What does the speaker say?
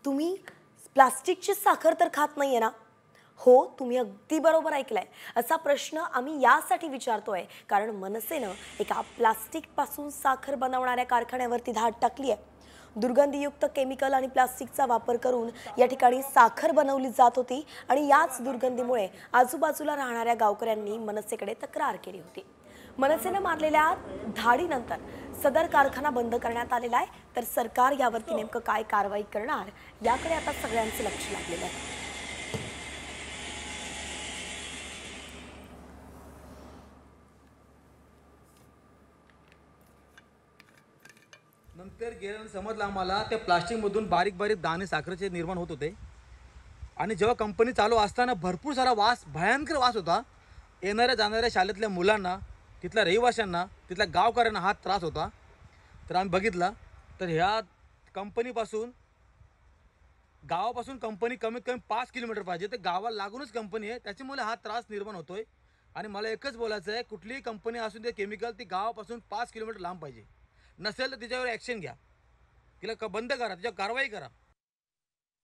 तुम्ही प्लास्टिकची साखर तर खात नाहीये ना? हो, तुम्ही अगदी बरोबर ऐकलंय. असा प्रश्न आम्ही यासाठी विचारतोय कारण मनसेनं एका प्लास्टिकपासून साखर बनवणाऱ्या कारखान्यावरती धाड टाकली आहे. दुर्गंधीयुक्त केमिकल आणि प्लास्टिकचा वापर करून या ठिकाणी साखर बनवली जात होती आणि याच दुर्गंधीमुळे आजूबाजूला राहणाऱ्या गावकऱ्यांनी मनसेकडे तक्रार केली होती. मनसेनं मारलेल्या धाडीनंतर सदर कारखाना बंद करण्यात आलेला आहे. तर सरकार यावरती नेमकं काय कारवाई करणार याकडे आता सगळ्यांचं लक्ष लागलेलं आहे. नंतर गेल्यानंतर समजलं आम्हाला त्या प्लास्टिकमधून बारीक बारीक दाणे साखरेचे निर्माण होत होते. आणि जेव्हा कंपनी चालू असताना भरपूर सारा वास, भयंकर वास होता. येणाऱ्या जाणाऱ्या शाळेतल्या मुलांना, तिथल्या रहिवाशांना, तिथल्या गावकऱ्यांना हा त्रास होता. तर आम्ही बघितला तर ह्या कंपनीपासून, गावापासून कंपनी कमीत कमी 5 किलोमीटर पाहिजे. तर गावाला लागूनच कंपनी आहे, त्याच्यामुळे हा त्रास निर्माण होतोय. आणि मला एकच बोलायचं आहे, कुठलीही कंपनी असून ते केमिकल ती गावापासून 5 किलोमीटर लांब पाहिजे. नसेल तर तिच्यावर ॲक्शन घ्या, तिला बंद करा, तिच्यावर कारवाई करा.